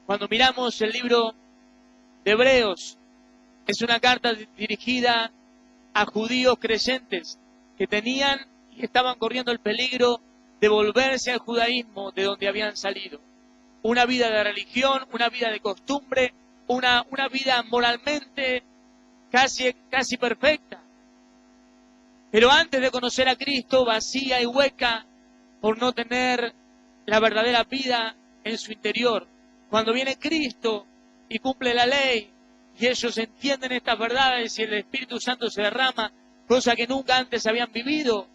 Cuando miramos el libro de Hebreos, es una carta dirigida a judíos creyentes que tenían y estaban corriendo el peligro de volverse al judaísmo de donde habían salido. Una vida de religión, una vida de costumbre, una vida moralmente casi perfecta. Pero antes de conocer a Cristo, vacía y hueca por no tener la verdadera vida en su interior. Cuando viene Cristo y cumple la ley, y ellos entienden estas verdades y el Espíritu Santo se derrama, cosa que nunca antes habían vivido,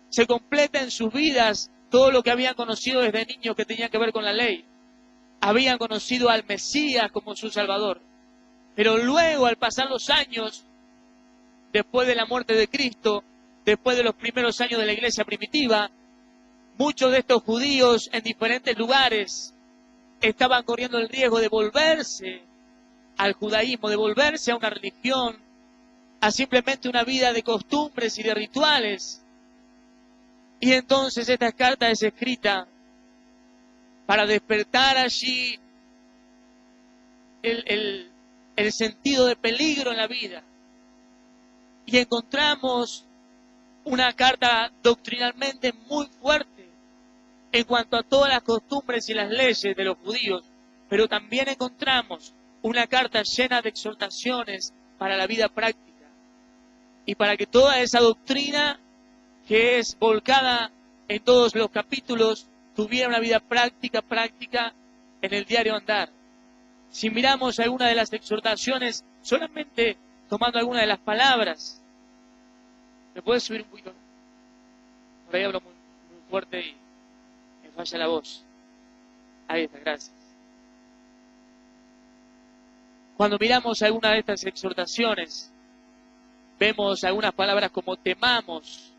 se completa en sus vidas todo lo que habían conocido desde niños que tenía que ver con la ley. Habían conocido al Mesías como su Salvador. Pero luego, al pasar los años, después de la muerte de Cristo, después de los primeros años de la iglesia primitiva, muchos de estos judíos en diferentes lugares estaban corriendo el riesgo de volverse al judaísmo, de volverse a una religión, a simplemente una vida de costumbres y de rituales. Y entonces esta carta es escrita para despertar allí el sentido de peligro en la vida. Y encontramos una carta doctrinalmente muy fuerte en cuanto a todas las costumbres y las leyes de los judíos, pero también encontramos una carta llena de exhortaciones para la vida práctica y para que toda esa doctrina que es volcada en todos los capítulos tuviera una vida práctica en el diario andar. Si miramos alguna de las exhortaciones, solamente tomando alguna de las palabras, ¿me puedes subir un poquito? Por ahí hablo muy fuerte y me falla la voz. Ahí está, gracias. Cuando miramos alguna de estas exhortaciones, vemos algunas palabras como temamos,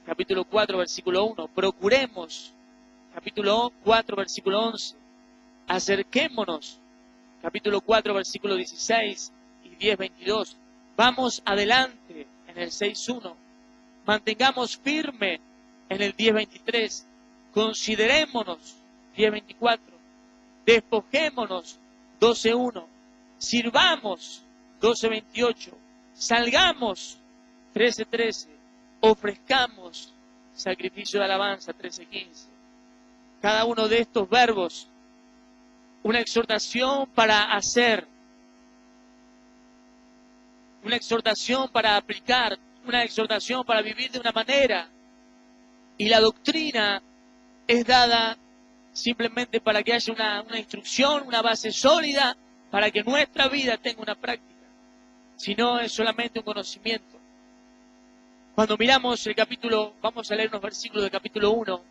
capítulo 4, versículo 1, procuremos, capítulo 4, versículo 11, acerquémonos, capítulo 4, versículo 16 y 10, 22, vamos adelante en el 6.1, mantengamos firme en el 10.23, considerémonos, 10.24, despojémonos, 12.1, sirvamos, 12.28, salgamos, 13.13, ofrezcamos sacrificio de alabanza, 13.15. Cada uno de estos verbos, una exhortación para hacer, una exhortación para aplicar, una exhortación para vivir de una manera. Y la doctrina es dada simplemente para que haya una instrucción, una base sólida, para que nuestra vida tenga una práctica. Si no, es solamente un conocimiento. Cuando miramos el capítulo, vamos a leer unos versículos del capítulo 1,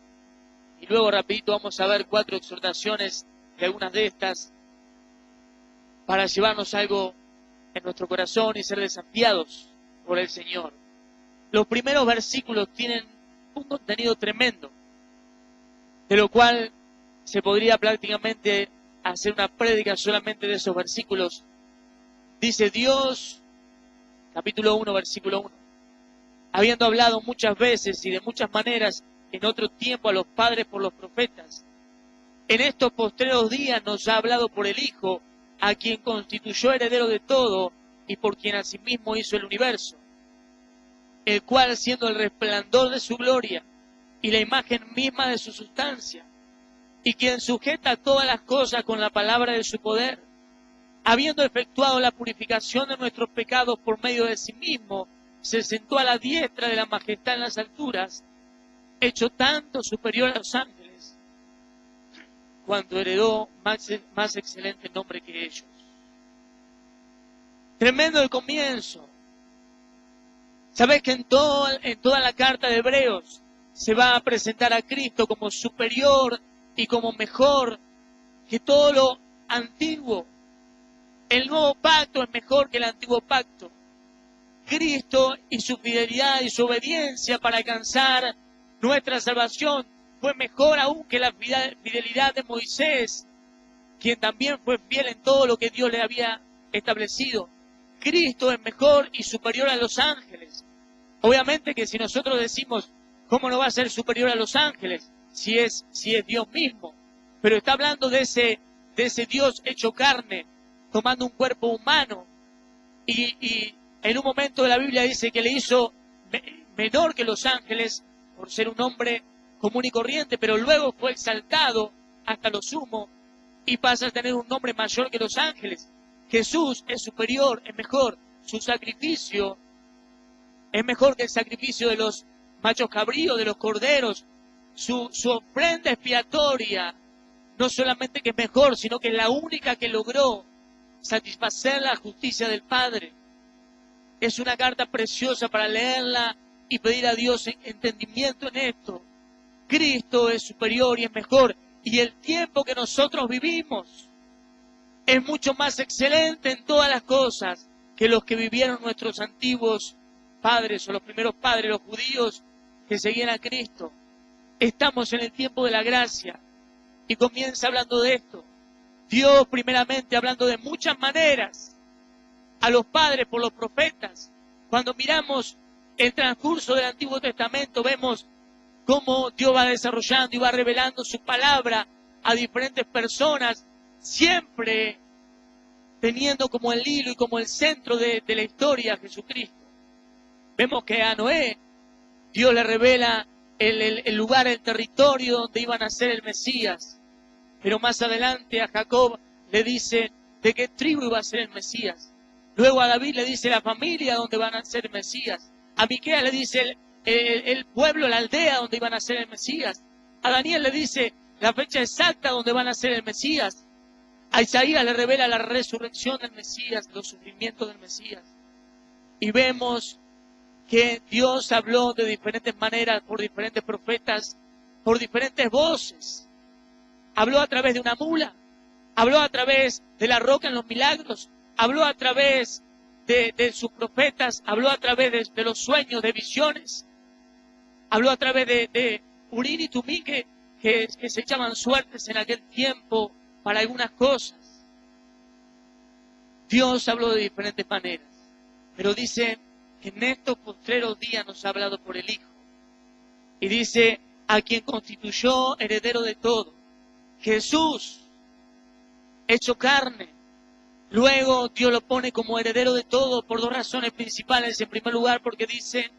y luego rapidito vamos a ver 4 exhortaciones de algunas de estas, para llevarnos algo en nuestro corazón y ser desafiados por el Señor. Los primeros versículos tienen un contenido tremendo, de lo cual se podría prácticamente hacer una prédica solamente de esos versículos. Dice Dios, capítulo 1, versículo 1, habiendo hablado muchas veces y de muchas maneras en otro tiempo a los padres por los profetas, en estos postreros días nos ha hablado por el Hijo, a quien constituyó heredero de todo y por quien asimismo hizo el universo, el cual, siendo el resplandor de su gloria y la imagen misma de su sustancia, y quien sujeta todas las cosas con la palabra de su poder, habiendo efectuado la purificación de nuestros pecados por medio de sí mismo, se sentó a la diestra de la majestad en las alturas, hecho tanto superior a los ángeles, cuando heredó más excelente nombre que ellos. Tremendo el comienzo. Sabes que en toda la carta de Hebreos se va a presentar a Cristo como superior y como mejor que todo lo antiguo. El nuevo pacto es mejor que el antiguo pacto. Cristo y su fidelidad y su obediencia para alcanzar nuestra salvación fue mejor aún que la fidelidad de Moisés, quien también fue fiel en todo lo que Dios le había establecido. Cristo es mejor y superior a los ángeles. Obviamente que si nosotros decimos, ¿cómo no va a ser superior a los ángeles? Si es Dios mismo. Pero está hablando de de ese Dios hecho carne, tomando un cuerpo humano. Y en un momento de la Biblia dice que le hizo menor que los ángeles por ser un hombre común y corriente, pero luego fue exaltado hasta lo sumo y pasa a tener un nombre mayor que los ángeles. Jesús es superior, es mejor. Su sacrificio es mejor que el sacrificio de los machos cabríos, de los corderos. Su ofrenda expiatoria no solamente que es mejor, sino que es la única que logró satisfacer la justicia del Padre. Es una carta preciosa para leerla y pedir a Dios entendimiento en esto. Cristo es superior y es mejor. Y el tiempo que nosotros vivimos es mucho más excelente en todas las cosas que los que vivieron nuestros antiguos padres o los primeros padres, los judíos que seguían a Cristo. Estamos en el tiempo de la gracia y comienza hablando de esto. Dios primeramente hablando de muchas maneras a los padres por los profetas. Cuando miramos el transcurso del Antiguo Testamento vemos cómo Dios va desarrollando y va revelando su palabra a diferentes personas, siempre teniendo como el hilo y como el centro de la historia a Jesucristo. Vemos que a Noé Dios le revela el lugar, el territorio donde iba a nacer el Mesías. Pero más adelante a Jacob le dice de qué tribu iba a ser el Mesías. Luego a David le dice la familia donde va a nacer el Mesías. A Miqueas le dice el pueblo, la aldea donde iba a nacer el Mesías. A Daniel le dice la fecha exacta donde va a nacer el Mesías. A Isaías le revela la resurrección del Mesías, los sufrimientos del Mesías. Y vemos que Dios habló de diferentes maneras, por diferentes profetas, por diferentes voces. Habló a través de una mula, habló a través de la roca en los milagros, habló a través de sus profetas, habló a través de los sueños, de visiones, habló a través de Urín y Tumín que se echaban suertes en aquel tiempo para algunas cosas. Dios habló de diferentes maneras, pero dice que en estos postreros días nos ha hablado por el Hijo. Y dice, a quien constituyó heredero de todo. Jesús, hecho carne. Luego Dios lo pone como heredero de todo por dos razones principales. En primer lugar, porque dice,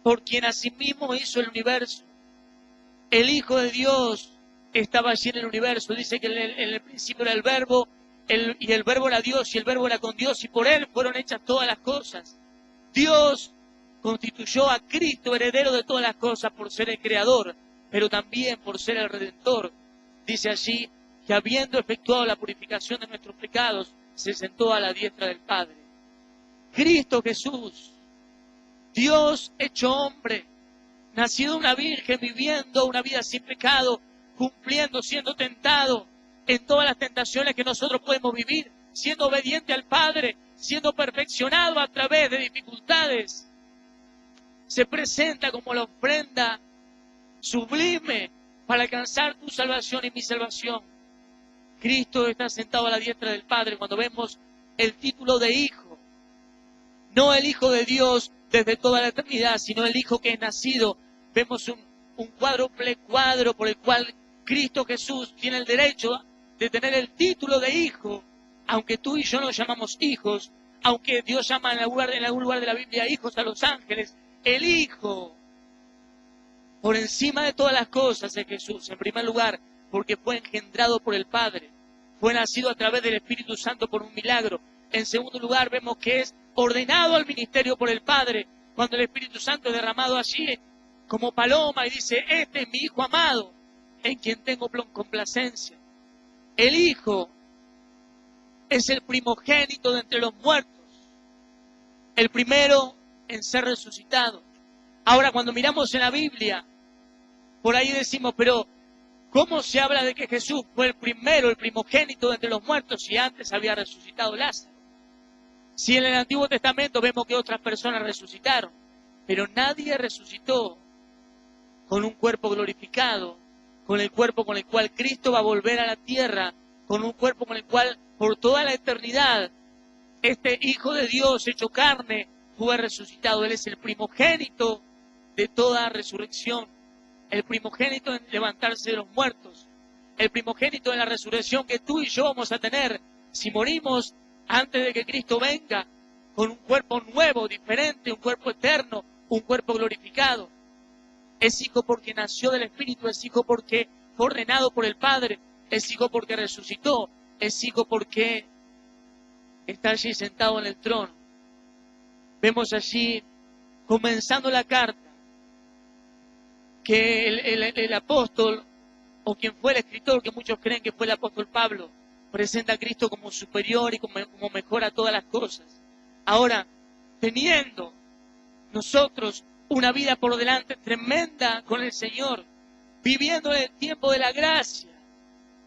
por quien asimismo hizo el universo. El Hijo de Dios estaba allí en el universo. Dice que en el principio era el Verbo, y el Verbo era Dios, y el Verbo era con Dios, y por Él fueron hechas todas las cosas. Dios constituyó a Cristo heredero de todas las cosas por ser el Creador, pero también por ser el Redentor. Dice allí que habiendo efectuado la purificación de nuestros pecados, se sentó a la diestra del Padre. Cristo Jesús, Dios hecho hombre, nacido de una virgen, viviendo una vida sin pecado, cumpliendo, siendo tentado en todas las tentaciones que nosotros podemos vivir, siendo obediente al Padre, siendo perfeccionado a través de dificultades. Se presenta como la ofrenda sublime para alcanzar tu salvación y mi salvación. Cristo está sentado a la diestra del Padre cuando vemos el título de Hijo. No el Hijo de Dios desde toda la eternidad, sino el Hijo que es nacido. Vemos un cuádruple cuadro por el cual Cristo Jesús tiene el derecho de tener el título de Hijo, aunque tú y yo nos llamamos hijos, aunque Dios llama en algún lugar de la Biblia hijos a los ángeles, el Hijo, por encima de todas las cosas, es Jesús. En primer lugar, porque fue engendrado por el Padre, fue nacido a través del Espíritu Santo por un milagro. En segundo lugar, vemos que es ordenado al ministerio por el Padre, cuando el Espíritu Santo es derramado allí como paloma y dice, este es mi Hijo amado, en quien tengo complacencia. El Hijo es el primogénito de entre los muertos, el primero en ser resucitado. Ahora, cuando miramos en la Biblia, por ahí decimos, pero ¿cómo se habla de que Jesús fue el primero, el primogénito de entre los muertos, si antes había resucitado Lázaro? Si en el Antiguo Testamento vemos que otras personas resucitaron, pero nadie resucitó con un cuerpo glorificado, con el cuerpo con el cual Cristo va a volver a la tierra, con un cuerpo con el cual por toda la eternidad este Hijo de Dios hecho carne fue resucitado. Él es el primogénito de toda resurrección, el primogénito en levantarse de los muertos. el primogénito de la resurrección que tú y yo vamos a tener si morimos antes de que Cristo venga, con un cuerpo nuevo, diferente, un cuerpo eterno, un cuerpo glorificado. Es hijo porque nació del Espíritu, es hijo porque fue ordenado por el Padre, es hijo porque resucitó, es hijo porque está allí sentado en el trono. Vemos allí, comenzando la carta, que el apóstol, o quien fue el escritor, que muchos creen que fue el apóstol Pablo, presenta a Cristo como superior y como mejor a todas las cosas. Ahora, teniendo nosotros una vida por delante tremenda con el Señor, viviendo en el tiempo de la gracia,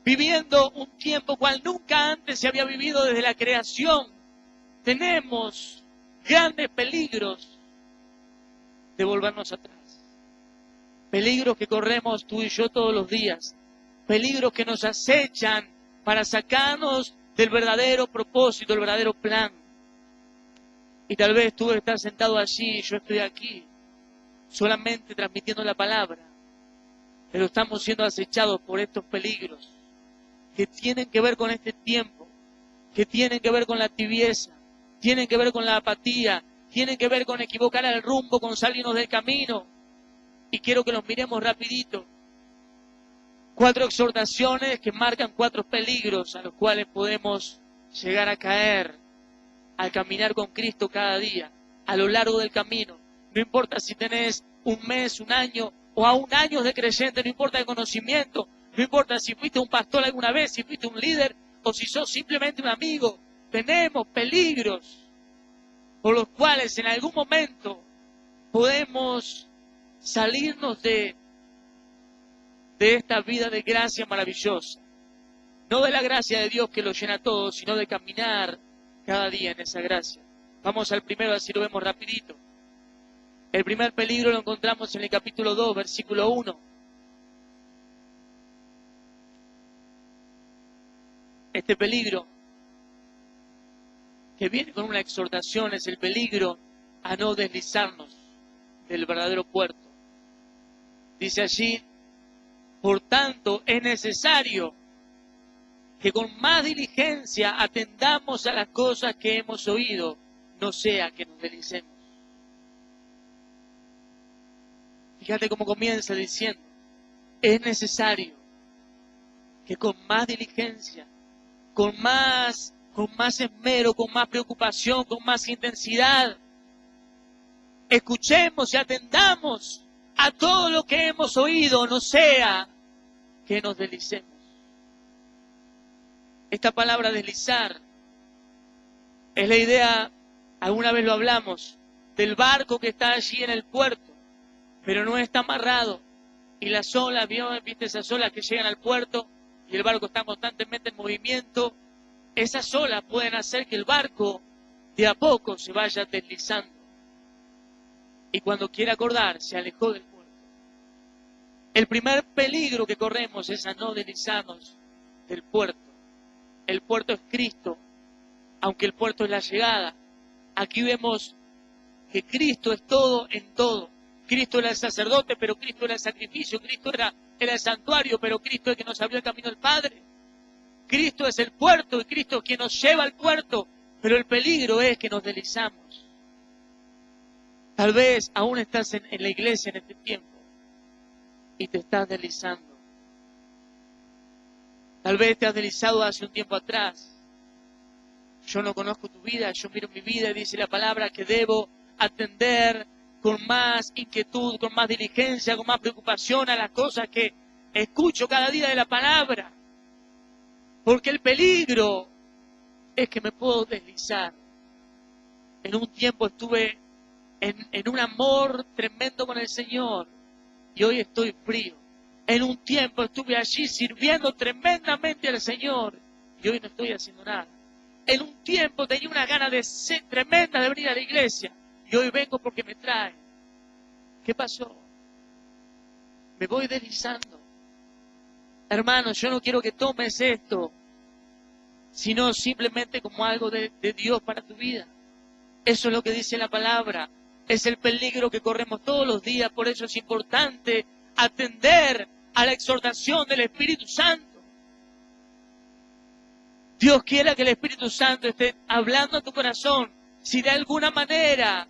viviendo un tiempo cual nunca antes se había vivido desde la creación, tenemos grandes peligros de volvernos atrás. Peligros que corremos tú y yo todos los días. Peligros que nos acechan para sacarnos del verdadero propósito, del verdadero plan. Y tal vez tú estás sentado allí y yo estoy aquí, solamente transmitiendo la palabra. Pero estamos siendo acechados por estos peligros que tienen que ver con este tiempo, que tienen que ver con la tibieza, tienen que ver con la apatía, tienen que ver con equivocar el rumbo, con salirnos del camino. Y quiero que los miremos rapidito. 4 exhortaciones que marcan 4 peligros a los cuales podemos llegar a caer al caminar con Cristo cada día, a lo largo del camino. No importa si tenés un mes, un año o aún años de creyente, no importa el conocimiento, no importa si fuiste un pastor alguna vez, si fuiste un líder o si sos simplemente un amigo. Tenemos peligros por los cuales en algún momento podemos salirnos de esta vida de gracia maravillosa. No de la gracia de Dios que lo llena todo, sino de caminar cada día en esa gracia. Vamos al primero, así lo vemos rapidito. El primer peligro lo encontramos en el capítulo 2, versículo 1. Este peligro, que viene con una exhortación, es el peligro a no deslizarnos del verdadero puerto. Dice allí, por tanto, es necesario que con más diligencia atendamos a las cosas que hemos oído, no sea que nos deslicemos. Fíjate cómo comienza diciendo, es necesario que con más diligencia, con más esmero, con más preocupación, con más intensidad, escuchemos y atendamos a todo lo que hemos oído, no sea que nos deslicemos. Esta palabra deslizar es la idea, alguna vez lo hablamos, del barco que está allí en el puerto, pero no está amarrado. Y las olas, ¿viste esas olas que llegan al puerto y el barco está constantemente en movimiento? Esas olas pueden hacer que el barco de a poco se vaya deslizando. Y cuando quiere acordar, se alejó del puerto. El primer peligro que corremos es a no deslizarnos del puerto. El puerto es Cristo, aunque el puerto es la llegada. Aquí vemos que Cristo es todo en todo. Cristo era el sacerdote, pero Cristo era el sacrificio. Cristo era el santuario, pero Cristo es el que nos abrió el camino al Padre. Cristo es el puerto y Cristo es quien nos lleva al puerto, pero el peligro es que nos deslizamos. Tal vez aún estás en la iglesia en este tiempo y te estás deslizando. Tal vez te has deslizado hace un tiempo atrás. Yo no conozco tu vida, yo miro mi vida y dice la palabra que debo atender con más inquietud, con más diligencia, con más preocupación a las cosas que escucho cada día de la palabra. Porque el peligro es que me puedo deslizar. En un tiempo estuve en un amor tremendo con el Señor y hoy estoy frío. En un tiempo estuve allí sirviendo tremendamente al Señor y hoy no estoy haciendo nada. En un tiempo tenía una gana tremenda de venir a la iglesia y hoy vengo porque me trae. ¿Qué pasó? Me voy deslizando. Hermanos, yo no quiero que tomes esto, sino simplemente como algo de Dios para tu vida. Eso es lo que dice la palabra. Es el peligro que corremos todos los días. Por eso es importante atender a la exhortación del Espíritu Santo. Dios quiera que el Espíritu Santo esté hablando a tu corazón. Si de alguna manera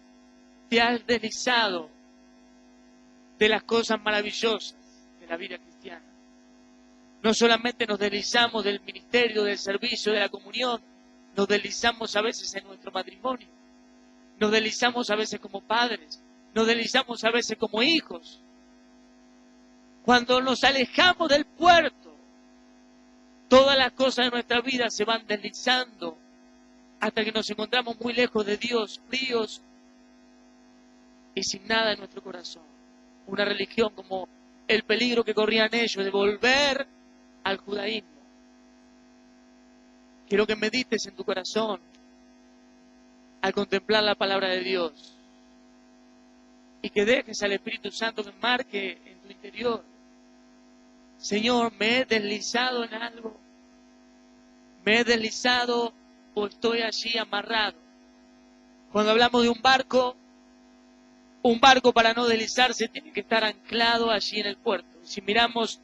te has deslizado de las cosas maravillosas de la vida cristiana. No solamente nos deslizamos del ministerio, del servicio, de la comunión, nos deslizamos a veces en nuestro matrimonio, nos deslizamos a veces como padres, nos deslizamos a veces como hijos. Cuando nos alejamos del puerto, todas las cosas de nuestra vida se van deslizando hasta que nos encontramos muy lejos de Dios, fríos y sin nada en nuestro corazón. Una religión como el peligro que corrían ellos de volver al judaísmo. Quiero que medites en tu corazón al contemplar la palabra de Dios y que dejes al Espíritu Santo que marque en tu interior. Señor, ¿me he deslizado en algo? ¿Me he deslizado o estoy allí amarrado? Cuando hablamos de un barco para no deslizarse tiene que estar anclado allí en el puerto. Si miramos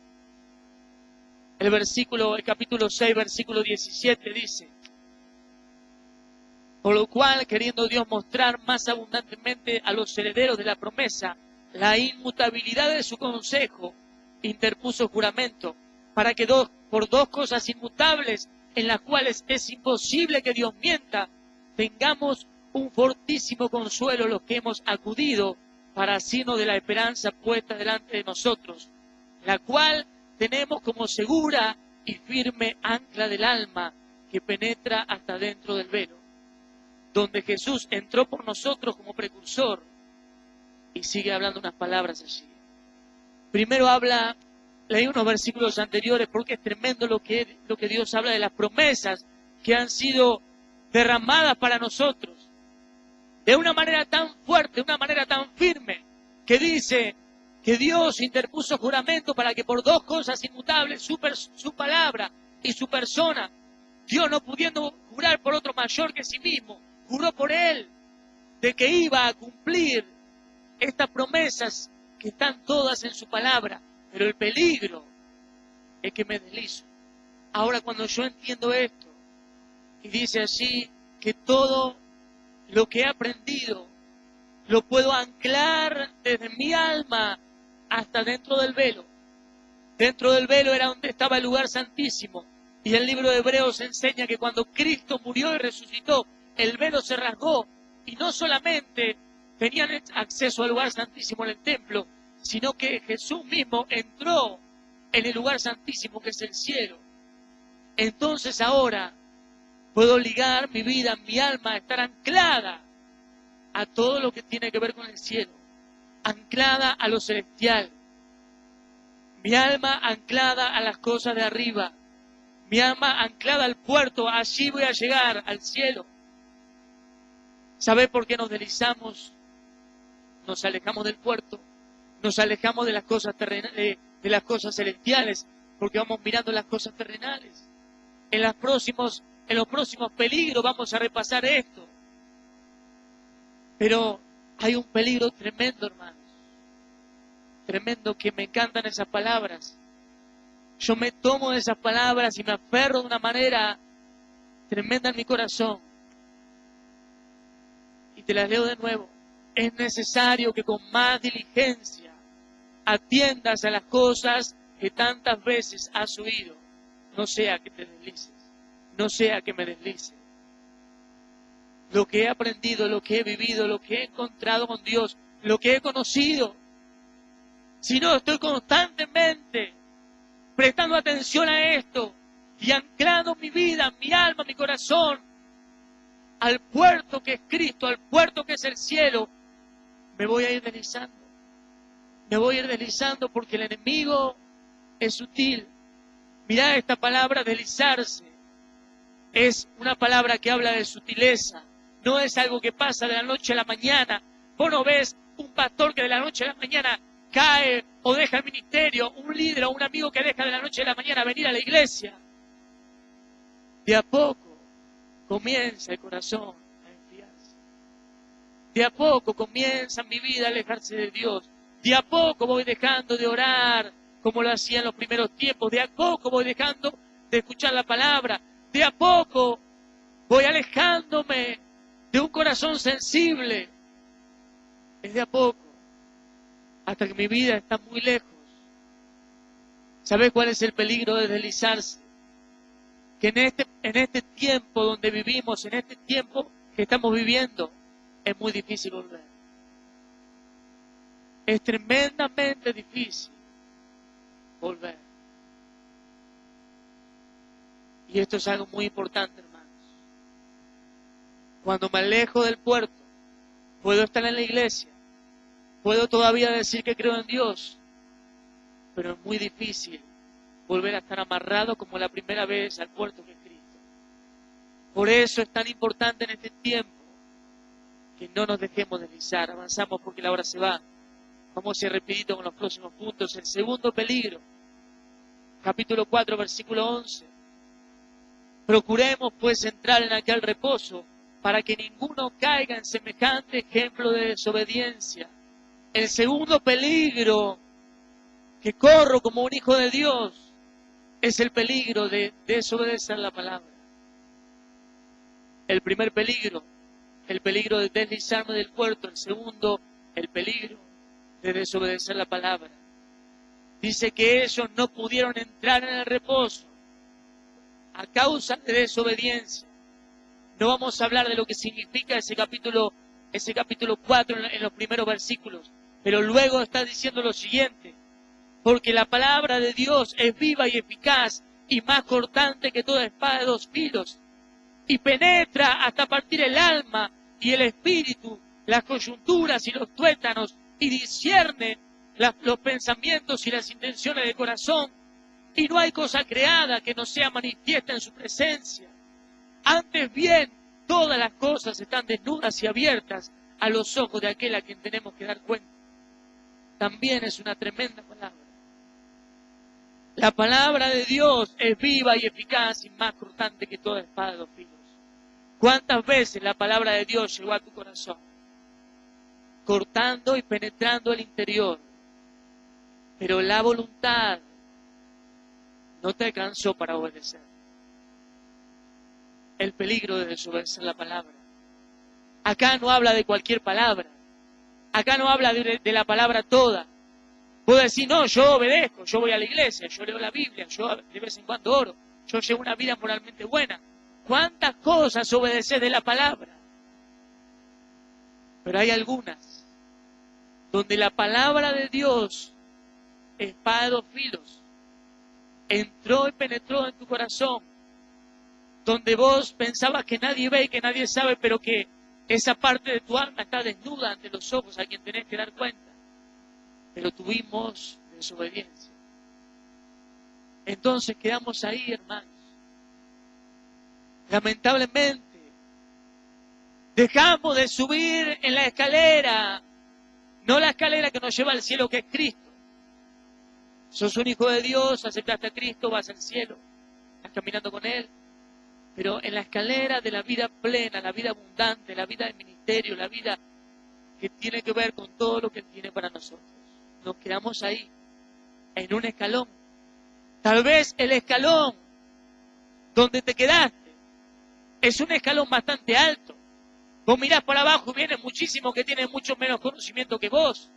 el capítulo 6, versículo 17 dice: por lo cual, queriendo Dios mostrar más abundantemente a los herederos de la promesa la inmutabilidad de su consejo, interpuso juramento, para que por dos cosas inmutables, en las cuales es imposible que Dios mienta, tengamos un fortísimo consuelo los que hemos acudido para asirnos de la esperanza puesta delante de nosotros, la cual tenemos como segura y firme ancla del alma que penetra hasta dentro del velo, donde Jesús entró por nosotros como precursor. Y sigue hablando unas palabras allí. Primero leí unos versículos anteriores porque es tremendo lo que Dios habla de las promesas que han sido derramadas para nosotros. De una manera tan fuerte, de una manera tan firme, que dice que Dios interpuso juramento para que por dos cosas inmutables, su palabra y su persona, Dios no pudiendo jurar por otro mayor que sí mismo, juró por Él, de que iba a cumplir estas promesas que están todas en su palabra. Pero el peligro es que me deslizo. Ahora cuando yo entiendo esto, y dice allí que todo lo que he aprendido lo puedo anclar desde mi alma hasta dentro del velo. Dentro del velo era donde estaba el lugar santísimo. Y el libro de Hebreos enseña que cuando Cristo murió y resucitó, el velo se rasgó y no solamente tenían acceso al lugar santísimo en el templo, sino que Jesús mismo entró en el lugar santísimo que es el cielo. Entonces ahora puedo ligar mi vida, mi alma, a estar anclada a todo lo que tiene que ver con el cielo, anclada a lo celestial, mi alma anclada a las cosas de arriba, mi alma anclada al puerto, allí voy a llegar, al cielo. ¿Sabés por qué nos deslizamos? Nos alejamos del puerto, nos alejamos de las cosas terrenales, de las cosas celestiales, porque vamos mirando las cosas terrenales. En los próximos peligros vamos a repasar esto. Pero hay un peligro tremendo, hermanos. Tremendo, que me encantan esas palabras. Yo me tomo de esas palabras y me aferro de una manera tremenda en mi corazón. Y te las leo de nuevo. Es necesario que con más diligencia atiendas a las cosas que tantas veces has oído. No sea que te deslices. No sea que me deslice. Lo que he aprendido, lo que he vivido, lo que he encontrado con Dios, lo que he conocido. Si no, estoy constantemente prestando atención a esto y anclando mi vida, mi alma, mi corazón al puerto que es Cristo, al puerto que es el cielo, me voy a ir deslizando. Me voy a ir deslizando porque el enemigo es sutil. Mirá esta palabra, deslizarse. Es una palabra que habla de sutileza. No es algo que pasa de la noche a la mañana. Vos no ves un pastor que de la noche a la mañana cae o deja el ministerio, un líder o un amigo que deja de la noche a la mañana venir a la iglesia. De a poco comienza el corazón a enfriarse. De a poco comienza mi vida a alejarse de Dios. De a poco voy dejando de orar como lo hacía en los primeros tiempos. De a poco voy dejando de escuchar la palabra. de a poco voy alejándome de un corazón sensible. Es de a poco, hasta que mi vida está muy lejos. ¿Sabes cuál es el peligro de deslizarse? Que en este tiempo donde vivimos, en este tiempo que estamos viviendo, es muy difícil volver. Es tremendamente difícil volver. Y esto es algo muy importante, hermanos. Cuando me alejo del puerto, puedo estar en la iglesia, puedo todavía decir que creo en Dios, pero es muy difícil volver a estar amarrado como la primera vez al puerto que es Cristo. Por eso es tan importante en este tiempo que no nos dejemos deslizar. Avanzamos porque la hora se va. Vamos a ir rapidito con los próximos puntos. El segundo peligro, capítulo 4, versículo 11. Procuremos pues entrar en aquel reposo para que ninguno caiga en semejante ejemplo de desobediencia. El segundo peligro que corro como un hijo de Dios es el peligro de desobedecer la palabra. El primer peligro, el peligro de deslizarme del puerto. El segundo, el peligro de desobedecer la palabra. Dice que ellos no pudieron entrar en el reposo a causa de desobediencia. No vamos a hablar de lo que significa ese capítulo 4 en los primeros versículos, pero luego está diciendo lo siguiente: porque la palabra de Dios es viva y eficaz y más cortante que toda espada de dos filos, y penetra hasta partir el alma y el espíritu, las coyunturas y los tuétanos, y discierne los pensamientos y las intenciones del corazón, y no hay cosa creada que no sea manifiesta en su presencia. Antes bien, todas las cosas están desnudas y abiertas a los ojos de aquel a quien tenemos que dar cuenta. También es una tremenda palabra. La palabra de Dios es viva y eficaz y más cortante que toda espada de dos filos. ¿Cuántas veces la palabra de Dios llegó a tu corazón? Cortando y penetrando el interior. Pero la voluntad no te alcanzó para obedecer. El peligro de desobedecer la palabra. Acá no habla de cualquier palabra. Acá no habla de la palabra toda. Puedo decir, no, yo obedezco, yo voy a la iglesia, yo leo la Biblia, yo de vez en cuando oro, yo llevo una vida moralmente buena. ¿Cuántas cosas obedeces de la palabra? Pero hay algunas donde la palabra de Dios, espada de dos filos, entró y penetró en tu corazón, donde vos pensabas que nadie ve y que nadie sabe, pero que esa parte de tu alma está desnuda ante los ojos a quien tenés que dar cuenta. Pero tuvimos desobediencia. Entonces quedamos ahí, hermanos. Lamentablemente, dejamos de subir en la escalera, no la escalera que nos lleva al cielo, que es Cristo. Sos un hijo de Dios, aceptaste a Cristo, vas al cielo, estás caminando con Él. Pero en la escalera de la vida plena, la vida abundante, la vida del ministerio, la vida que tiene que ver con todo lo que Él tiene para nosotros, nos quedamos ahí, en un escalón. Tal vez el escalón donde te quedaste es un escalón bastante alto. Vos mirás para abajo y viene muchísimo que tiene mucho menos conocimiento que vos.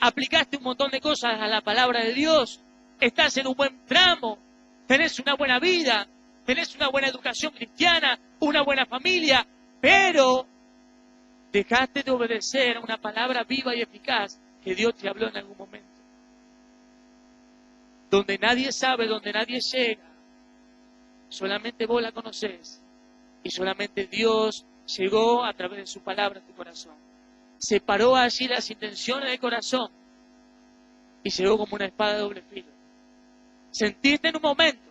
Aplicaste un montón de cosas a la palabra de Dios. Estás en un buen tramo. Tenés una buena vida. Tenés una buena educación cristiana. Una buena familia. Pero dejaste de obedecer a una palabra viva y eficaz que Dios te habló en algún momento. Donde nadie sabe, donde nadie llega. Solamente vos la conocés. Y solamente Dios llegó a través de su palabra en tu corazón. Separó allí las intenciones del corazón y llegó como una espada de doble filo. Sentiste en un momento,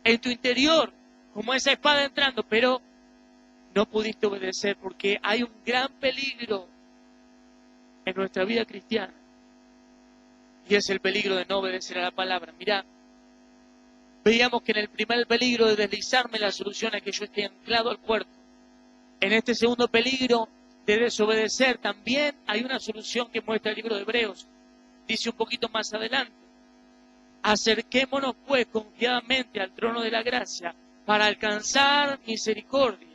en tu interior, como esa espada entrando, pero no pudiste obedecer porque hay un gran peligro en nuestra vida cristiana. Y es el peligro de no obedecer a la palabra. Mirá, veíamos que en el primer peligro de deslizarme la solución es que yo esté anclado al puerto. En este segundo peligro de desobedecer también hay una solución que muestra el libro de Hebreos. Dice un poquito más adelante: acerquémonos pues confiadamente al trono de la gracia para alcanzar misericordia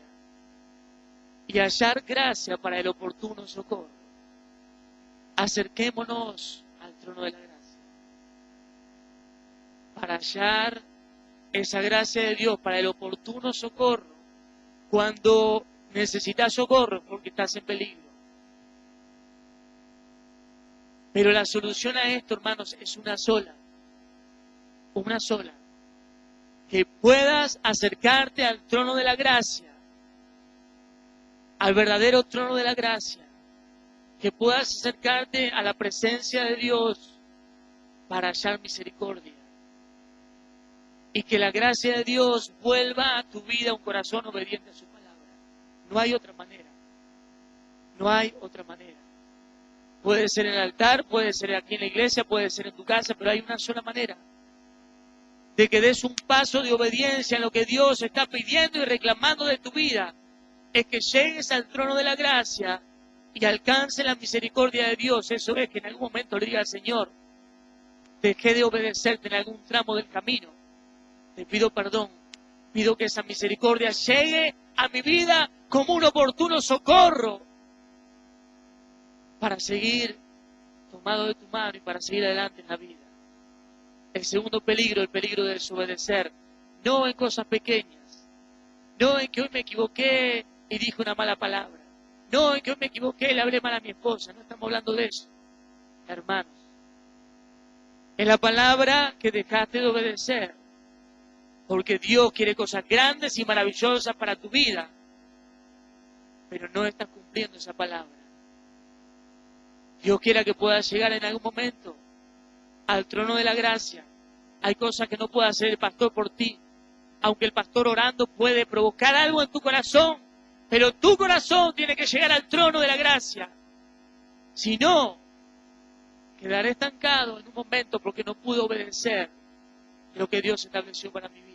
y hallar gracia para el oportuno socorro. Acerquémonos al trono de la gracia para hallar esa gracia de Dios para el oportuno socorro cuando necesitas socorro porque estás en peligro. Pero la solución a esto, hermanos, es una sola, que puedas acercarte al trono de la gracia, al verdadero trono de la gracia, que puedas acercarte a la presencia de Dios para hallar misericordia. Y que la gracia de Dios vuelva a tu vida un corazón obediente a su palabra. No hay otra manera. No hay otra manera. Puede ser en el altar, puede ser aquí en la iglesia, puede ser en tu casa, pero hay una sola manera de que des un paso de obediencia en lo que Dios está pidiendo y reclamando de tu vida. Es que llegues al trono de la gracia y alcances la misericordia de Dios. Eso es que en algún momento le diga al Señor, dejé de obedecerte en algún tramo del camino. Te pido perdón, pido que esa misericordia llegue a mi vida como un oportuno socorro para seguir tomado de tu mano y para seguir adelante en la vida. El segundo peligro, el peligro de desobedecer, no en cosas pequeñas, no en que hoy me equivoqué y dije una mala palabra, no en que hoy me equivoqué y le hablé mal a mi esposa, no estamos hablando de eso, hermanos. Es la palabra que dejaste de obedecer. Porque Dios quiere cosas grandes y maravillosas para tu vida, pero no estás cumpliendo esa palabra. Dios quiera que puedas llegar en algún momento al trono de la gracia. Hay cosas que no puede hacer el pastor por ti, aunque el pastor orando puede provocar algo en tu corazón, pero tu corazón tiene que llegar al trono de la gracia. Si no, quedaré estancado en un momento porque no pude obedecer lo que Dios estableció para mi vida.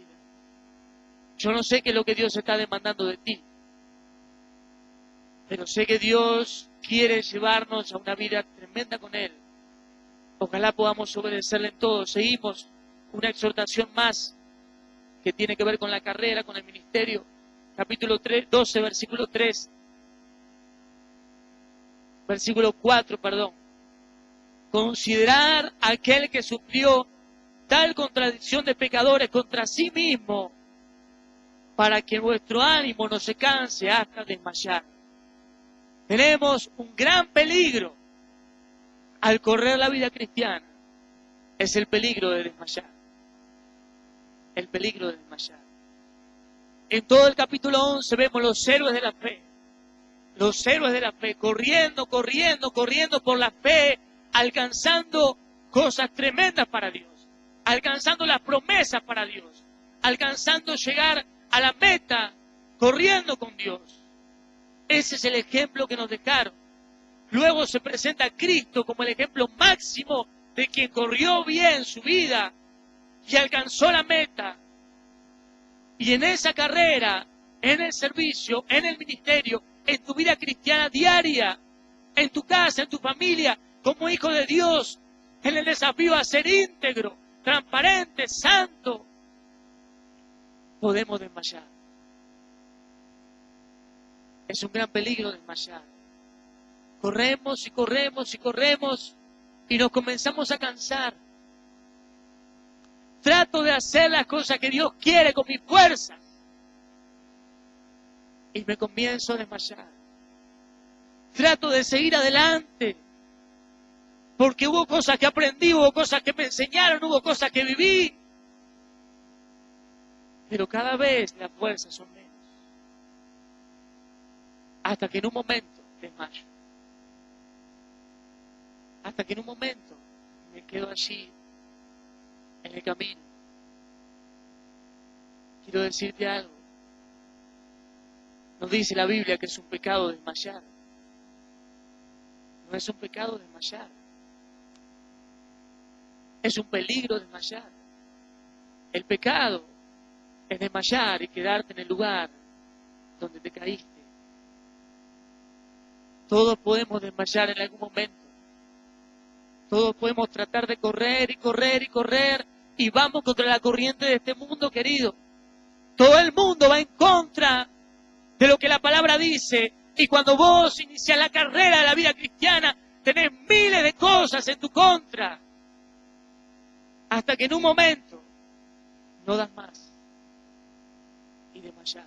Yo no sé qué es lo que Dios está demandando de ti, pero sé que Dios quiere llevarnos a una vida tremenda con Él. Ojalá podamos obedecerle en todo. Seguimos una exhortación más que tiene que ver con la carrera, con el ministerio. Capítulo 12, versículo 3. Versículo 4, perdón. Considerar a aquel que sufrió tal contradicción de pecadores contra sí mismo, para que vuestro ánimo no se canse hasta desmayar. Tenemos un gran peligro al correr la vida cristiana. Es el peligro de desmayar. El peligro de desmayar. En todo el capítulo 11 vemos los héroes de la fe. Los héroes de la fe corriendo por la fe, alcanzando cosas tremendas para Dios. Alcanzando las promesas para Dios. Alcanzando llegar a la meta, corriendo con Dios. Ese es el ejemplo que nos dejaron. Luego se presenta a Cristo como el ejemplo máximo de quien corrió bien su vida y alcanzó la meta. Y en esa carrera, en el servicio, en el ministerio, en tu vida cristiana diaria, en tu casa, en tu familia, como hijo de Dios, en el desafío a ser íntegro, transparente, santo, podemos desmayar. Es un gran peligro desmayar. Corremos y nos comenzamos a cansar. Trato de hacer las cosas que Dios quiere con mis fuerzas y me comienzo a desmayar. Trato de seguir adelante porque hubo cosas que aprendí, hubo cosas que me enseñaron, hubo cosas que viví, pero cada vez las fuerzas son menos. Hasta que en un momento desmayo. Hasta que en un momento me quedo allí, en el camino. Quiero decirte algo. Nos dice la Biblia que es un pecado desmayar. No es un pecado desmayar. Es un peligro desmayar. El pecado es desmayar y quedarte en el lugar donde te caíste. Todos podemos desmayar en algún momento. Todos podemos tratar de correr y vamos contra la corriente de este mundo, querido. Todo el mundo va en contra de lo que la palabra dice. Y cuando vos iniciás la carrera de la vida cristiana, tenés miles de cosas en tu contra. Hasta que en un momento no das más y desmayás.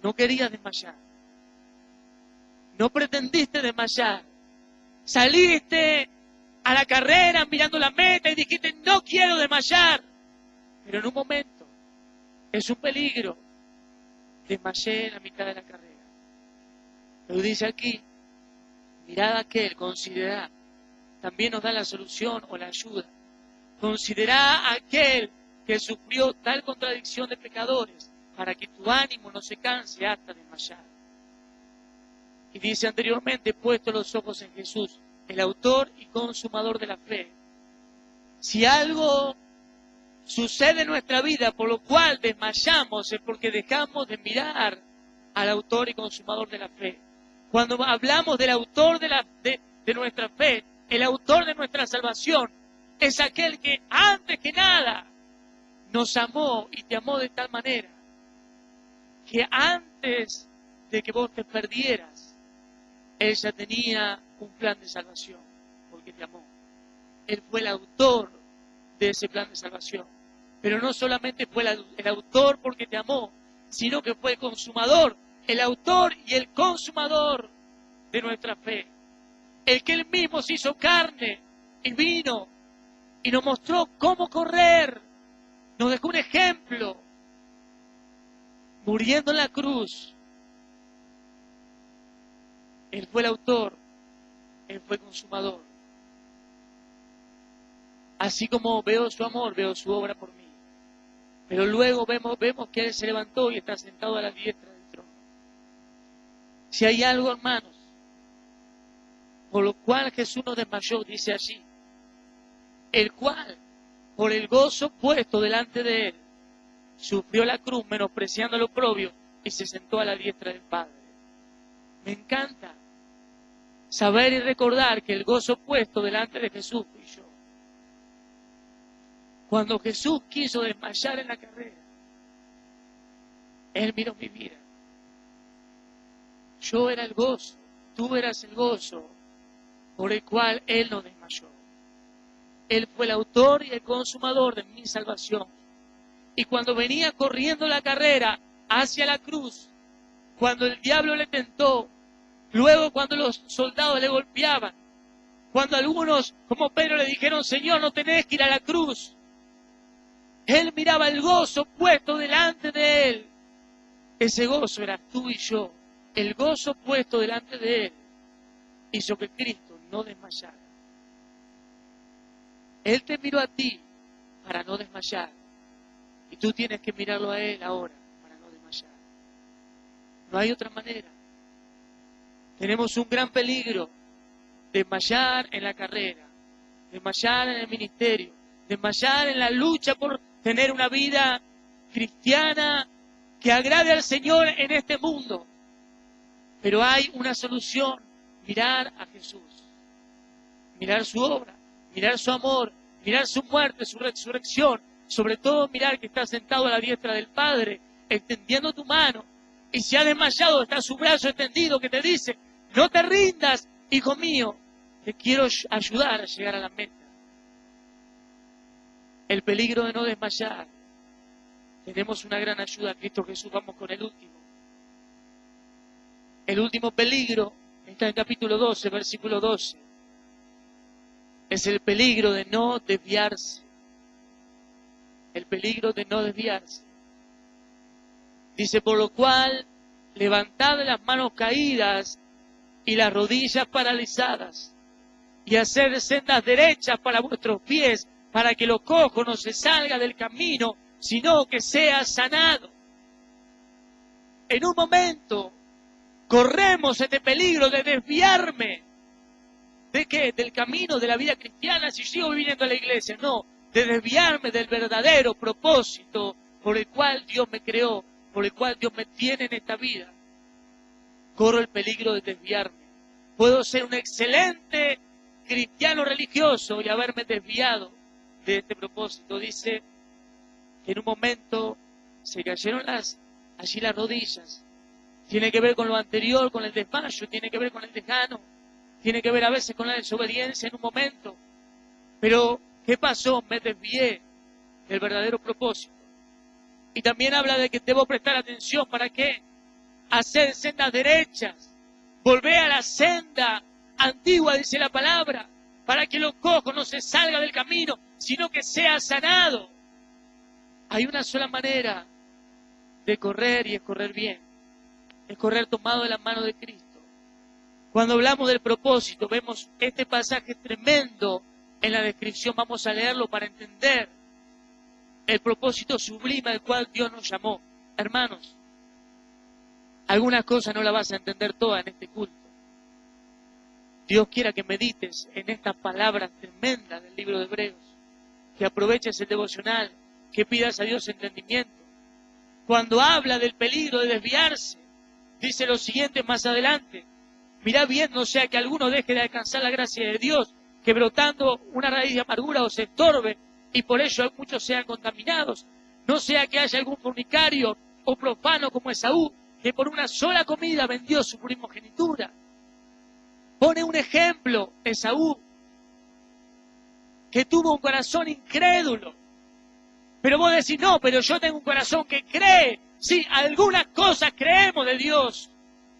No querías desmayar. No pretendiste desmayar. Saliste a la carrera mirando la meta y dijiste, no quiero desmayar. Pero en un momento es un peligro. Desmayé en la mitad de la carrera. Pero dice aquí, mirad a aquel, considerad. También nos da la solución o la ayuda. Considerad a aquel que sufrió tal contradicción de pecadores, para que tu ánimo no se canse hasta desmayar. Y dice anteriormente, puesto los ojos en Jesús, el autor y consumador de la fe. Si algo sucede en nuestra vida por lo cual desmayamos, es porque dejamos de mirar al autor y consumador de la fe. Cuando hablamos del autor de nuestra fe, el autor de nuestra salvación, es aquel que antes que nada nos amó y te amó de tal manera que antes de que vos te perdieras, Él ya tenía un plan de salvación, porque te amó. Él fue el autor de ese plan de salvación. Pero no solamente fue el autor porque te amó, sino que fue el consumador, el autor y el consumador de nuestra fe. El que Él mismo se hizo carne y vino y nos mostró cómo correr. Nos dejó un ejemplo, muriendo en la cruz. Él fue el autor, Él fue el consumador. Así como veo su amor, veo su obra por mí. Pero luego vemos que Él se levantó y está sentado a la diestra del trono. Si hay algo, hermanos, por lo cual Jesús no desmayó, dice allí, el cual, por el gozo puesto delante de Él, sufrió la cruz, menospreciando lo oprobio, y se sentó a la diestra del Padre. Me encanta saber y recordar que el gozo puesto delante de Jesús fui yo. Cuando Jesús quiso desmayar en la carrera, Él miró mi vida. Yo era el gozo, tú eras el gozo por el cual Él no desmayó. Él fue el autor y el consumador de mi salvación. Y cuando venía corriendo la carrera hacia la cruz, cuando el diablo le tentó, luego cuando los soldados le golpeaban, cuando algunos, como Pedro, le dijeron, Señor, no tenés que ir a la cruz, Él miraba el gozo puesto delante de Él. Ese gozo era tú y yo. El gozo puesto delante de Él hizo que Cristo no desmayara. Él te miró a ti para no desmayar. Y tú tienes que mirarlo a Él ahora para no desmayar. No hay otra manera. Tenemos un gran peligro: desmayar en la carrera, desmayar en el ministerio, desmayar en la lucha por tener una vida cristiana que agrade al Señor en este mundo. Pero hay una solución: mirar a Jesús, mirar su obra, mirar su amor, mirar su muerte, su resurrección, sobre todo mirar que está sentado a la diestra del Padre, extendiendo tu mano, y si ha desmayado está su brazo extendido que te dice, no te rindas, hijo mío, te quiero ayudar a llegar a la meta. El peligro de no desmayar. Tenemos una gran ayuda, Cristo Jesús. Vamos con el último. El último peligro está en capítulo 12, versículo 12. Es el peligro de no desviarse. El peligro de no desviarse. Dice, por lo cual, levantad las manos caídas y las rodillas paralizadas, y haced sendas derechas para vuestros pies, para que lo cojo no se salga del camino, sino que sea sanado. En un momento corremos este peligro de desviarme. ¿De qué? Del camino de la vida cristiana si sigo viviendo a la iglesia. No, de desviarme del verdadero propósito por el cual Dios me creó, por el cual Dios me tiene en esta vida. Corro el peligro de desviarme. Puedo ser un excelente cristiano religioso y haberme desviado de este propósito. Dice que en un momento se cayeron allí las rodillas. Tiene que ver con lo anterior, con el desmayo, tiene que ver con el desgano, tiene que ver a veces con la desobediencia en un momento. Pero, ¿qué pasó? Me desvié del verdadero propósito. Y también habla de que debo prestar atención. ¿Para qué? Hacer sendas derechas. Volver a la senda antigua, dice la palabra, para que lo cojo no se salga del camino, sino que sea sanado. Hay una sola manera de correr y es correr bien. Es correr tomado de la mano de Cristo. Cuando hablamos del propósito, vemos este pasaje tremendo en la descripción. Vamos a leerlo para entender el propósito sublime al cual Dios nos llamó. Hermanos, algunas cosas no las vas a entender todas en este culto. Dios quiera que medites en estas palabras tremendas del libro de Hebreos, que aproveches el devocional, que pidas a Dios entendimiento. Cuando habla del peligro de desviarse, dice lo siguiente más adelante: mirá bien, no sea que alguno deje de alcanzar la gracia de Dios, que brotando una raíz de amargura os estorbe, y por ello muchos sean contaminados. No sea que haya algún fornicario o profano como Esaú, que por una sola comida vendió su primogenitura. Pone un ejemplo, Esaú, que tuvo un corazón incrédulo. Pero vos decís, no, pero yo tengo un corazón que cree. Sí, algunas cosas creemos de Dios,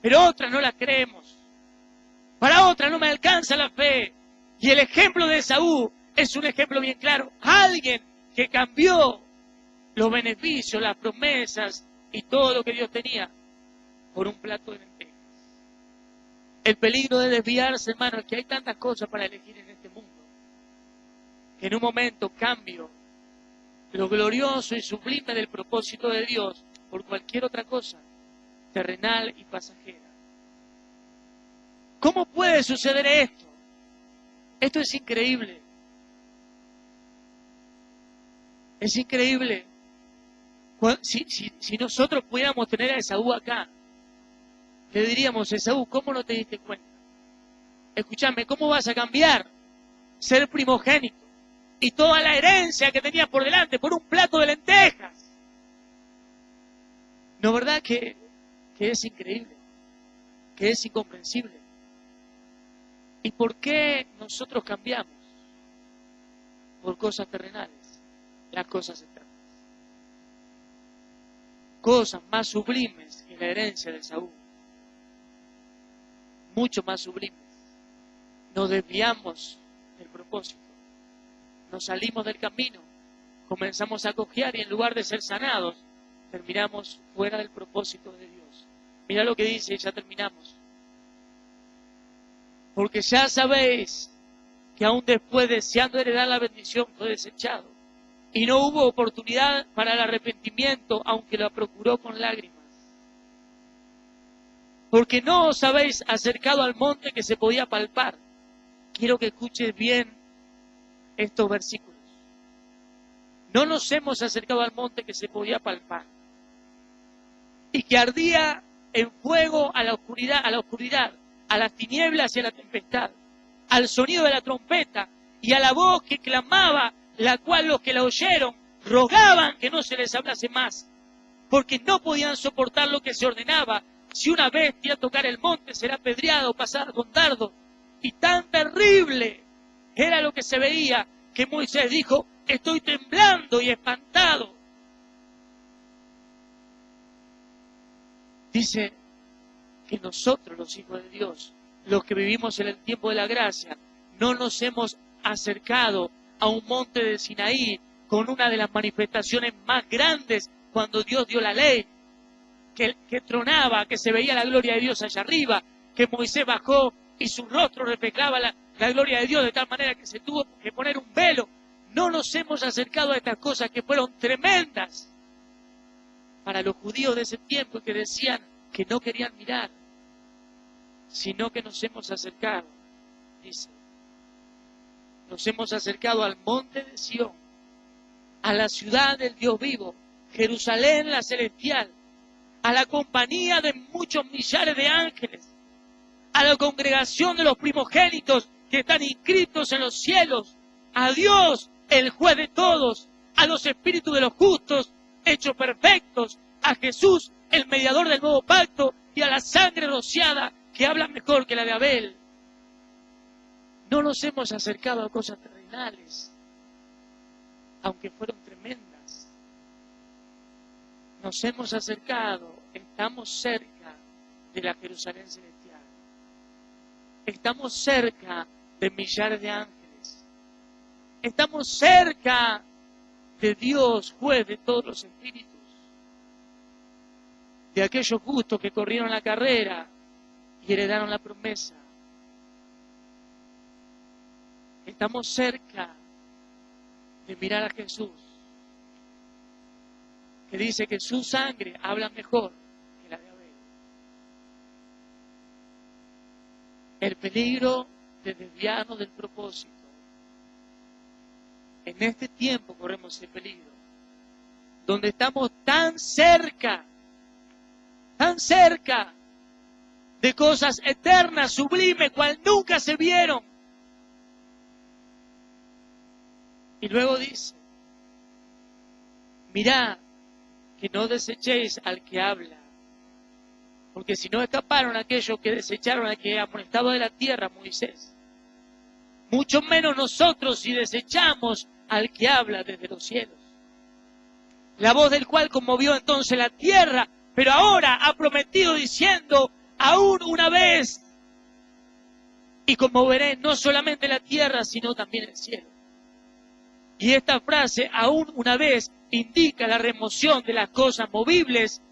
pero otras no las creemos. Para otras no me alcanza la fe. Y el ejemplo de Esaú es un ejemplo bien claro. Alguien que cambió los beneficios, las promesas y todo lo que Dios tenía por un plato de lentejas. El peligro de desviarse, hermano, es que hay tantas cosas para elegir en este mundo, que en un momento cambio lo glorioso y sublime del propósito de Dios por cualquier otra cosa, terrenal y pasajera. ¿Cómo puede suceder esto? Esto es increíble. Es increíble. Si nosotros pudiéramos tener a Esaú acá, le diríamos: Esaú, ¿cómo no te diste cuenta? Escúchame, ¿cómo vas a cambiar ser primogénito y toda la herencia que tenías por delante por un plato de lentejas? ¿No verdad que es increíble? Que es incomprensible. ¿Y por qué nosotros cambiamos? Por cosas terrenales, las cosas eternas. Cosas más sublimes que la herencia de Saúl. Mucho más sublimes. Nos desviamos del propósito. Nos salimos del camino. Comenzamos a cojear y en lugar de ser sanados, terminamos fuera del propósito de Dios. Mira lo que dice y ya terminamos. Porque ya sabéis que aún después, deseando heredar la bendición, fue desechado. Y no hubo oportunidad para el arrepentimiento, aunque lo procuró con lágrimas. Porque no os habéis acercado al monte que se podía palpar. Quiero que escuches bien estos versículos. No nos hemos acercado al monte que se podía palpar. Y que ardía en fuego a la oscuridad, a las tinieblas y a la tempestad, al sonido de la trompeta y a la voz que clamaba, la cual los que la oyeron rogaban que no se les hablase más, porque no podían soportar lo que se ordenaba. Si una bestia tocar el monte será apedreado, pasar con dardo. Y tan terrible era lo que se veía que Moisés dijo: estoy temblando y espantado. Dice que nosotros, los hijos de Dios, los que vivimos en el tiempo de la gracia, no nos hemos acercado a un monte de Sinaí con una de las manifestaciones más grandes cuando Dios dio la ley, que tronaba, que se veía la gloria de Dios allá arriba, que Moisés bajó y su rostro reflejaba la gloria de Dios de tal manera que se tuvo que poner un velo. No nos hemos acercado a estas cosas que fueron tremendas para los judíos de ese tiempo, que decían que no querían mirar, sino que nos hemos acercado, dice, nos hemos acercado al monte de Sión, a la ciudad del Dios vivo, Jerusalén la celestial, a la compañía de muchos millares de ángeles, a la congregación de los primogénitos que están inscritos en los cielos, a Dios, el juez de todos, a los espíritus de los justos hechos perfectos, a Jesús, el mediador del nuevo pacto, y a la sangre rociada que habla mejor que la de Abel. No nos hemos acercado a cosas terrenales, aunque fueron tremendas. Nos hemos acercado, estamos cerca de la Jerusalén celestial. Estamos cerca de millares de ángeles. Estamos cerca de Dios, juez de todos los espíritus. De aquellos justos que corrieron la carrera y heredaron la promesa. Estamos cerca de mirar a Jesús, que dice que su sangre habla mejor que la de Abel. El peligro de desviarnos del propósito. En este tiempo corremos ese peligro, donde estamos tan cerca de cosas eternas, sublimes, cual nunca se vieron. Y luego dice, mirad que no desechéis al que habla, porque si no escaparon aquellos que desecharon al que amonestaba de la tierra, Moisés, mucho menos nosotros si desechamos al que habla desde los cielos. La voz del cual conmovió entonces la tierra, pero ahora ha prometido diciendo, aún una vez, y conmoveré no solamente la tierra, sino también el cielo. Y esta frase, aún una vez, indica la remoción de las cosas movibles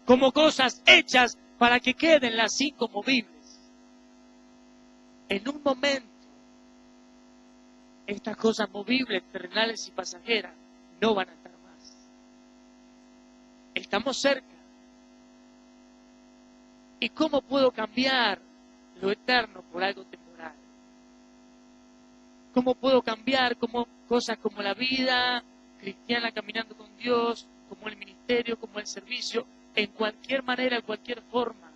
como cosas hechas para que queden las inconmovibles. En un momento, estas cosas movibles, terrenales y pasajeras no van a estar más. Estamos cerca. ¿Y cómo puedo cambiar lo eterno por algo temporal? ¿Cómo puedo cambiar cosas como la vida cristiana caminando con Dios, como el ministerio, como el servicio, en cualquier manera, en cualquier forma,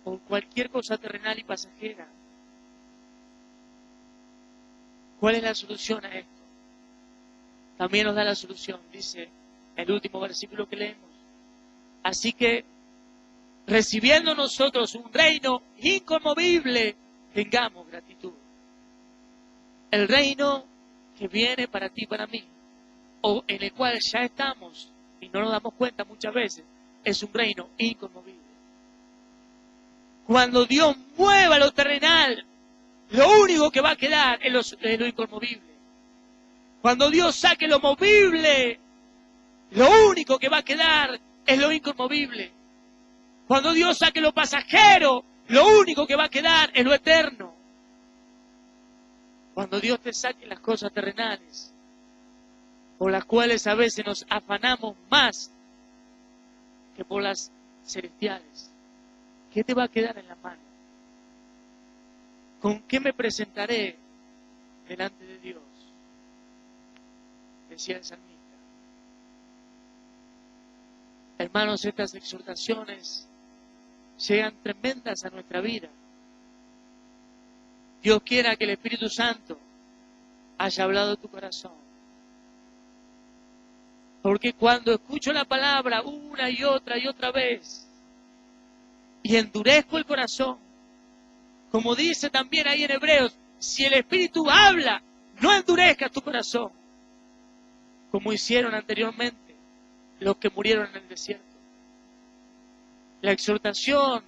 o cualquier cosa terrenal y pasajera? ¿Cuál es la solución a esto? También nos da la solución, dice el último versículo que leemos. Así que, recibiendo nosotros un reino inconmovible, tengamos gratitud. El reino que viene para ti y para mí, o en el cual ya estamos y no nos damos cuenta muchas veces, es un reino inconmovible. Cuando Dios mueva lo terrenal, lo único que va a quedar es lo inconmovible. Cuando Dios saque lo movible, lo único que va a quedar es lo inconmovible. Cuando Dios saque lo pasajero, lo único que va a quedar es lo eterno. Cuando Dios te saque las cosas terrenales, por las cuales a veces nos afanamos más que por las celestiales, ¿qué te va a quedar en la mano? ¿Con qué me presentaré delante de Dios? Decía el salmista. Hermanos, estas exhortaciones llegan tremendas a nuestra vida. Dios quiera que el Espíritu Santo haya hablado a tu corazón. Porque cuando escucho la palabra una y otra vez, y endurezco el corazón, como dice también ahí en Hebreos, si el Espíritu habla, no endurezcas tu corazón, como hicieron anteriormente los que murieron en el desierto. La exhortación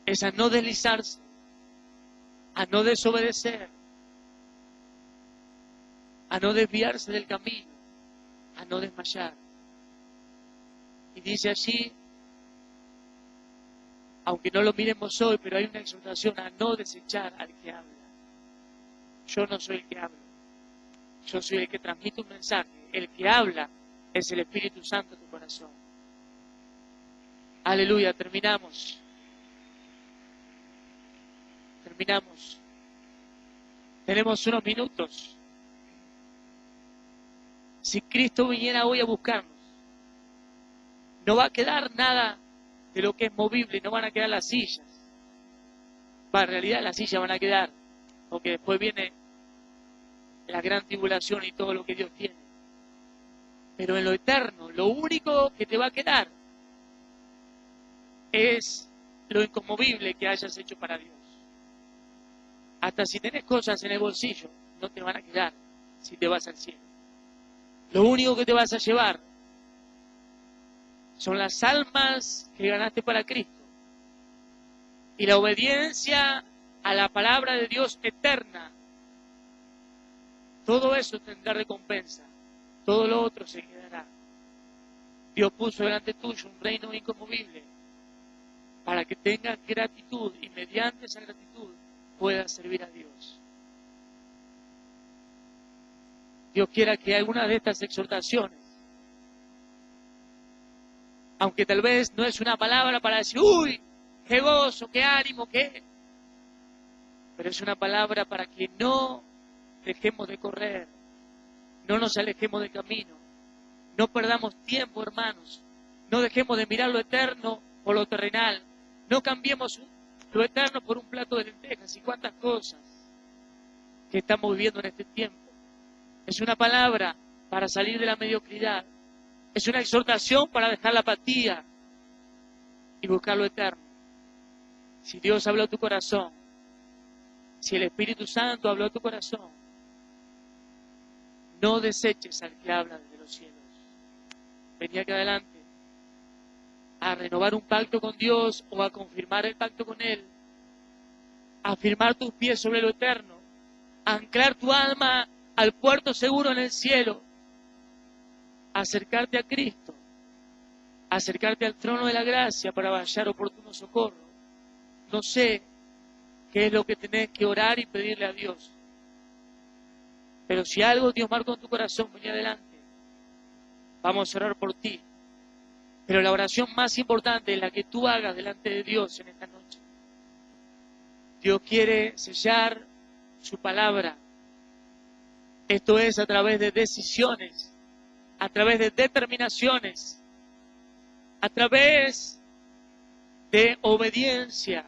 es a no deslizarse, a no desobedecer, a no desviarse del camino, a no desmayar. Y dice allí, aunque no lo miremos hoy, pero hay una exhortación a no desechar al que habla. Yo no soy el que habla, yo soy el que transmite un mensaje. El que habla es el Espíritu Santo en tu corazón. Aleluya, terminamos. Tenemos unos minutos. Si Cristo viniera hoy a buscarnos, no va a quedar nada de lo que es movible, no van a quedar las sillas. En realidad las sillas van a quedar, porque después viene la gran tribulación y todo lo que Dios tiene. Pero en lo eterno, lo único que te va a quedar es lo inconmovible que hayas hecho para Dios. Hasta si tenés cosas en el bolsillo, no te van a quedar si te vas al cielo. Lo único que te vas a llevar son las almas que ganaste para Cristo y la obediencia a la palabra de Dios eterna. Todo eso tendrá recompensa, todo lo otro se quedará. Dios puso delante tuyo un reino inconmovible para que tengas gratitud y mediante esa gratitud puedas servir a Dios. Dios quiera que alguna de estas exhortaciones, aunque tal vez no es una palabra para decir, uy, qué gozo, qué ánimo, qué, pero es una palabra para que no dejemos de correr, no nos alejemos del camino, no perdamos tiempo, hermanos, no dejemos de mirar lo eterno o lo terrenal, no cambiemos lo eterno por un plato de lentejas y cuántas cosas que estamos viviendo en este tiempo. Es una palabra para salir de la mediocridad, es una exhortación para dejar la apatía y buscar lo eterno. Si Dios habló a tu corazón, si el Espíritu Santo habló a tu corazón, no deseches al que habla desde los cielos. Vení acá adelante a renovar un pacto con Dios o a confirmar el pacto con Él, a firmar tus pies sobre lo eterno, a anclar tu alma al puerto seguro en el cielo, a acercarte a Cristo, a acercarte al trono de la gracia para hallar oportuno socorro. No sé qué es lo que tenés que orar y pedirle a Dios, pero si algo Dios marcó en tu corazón, vení adelante. Vamos a orar por ti. Pero la oración más importante es la que tú hagas delante de Dios en esta noche. Dios quiere sellar su palabra. Esto es a través de decisiones, a través de determinaciones, a través de obediencia.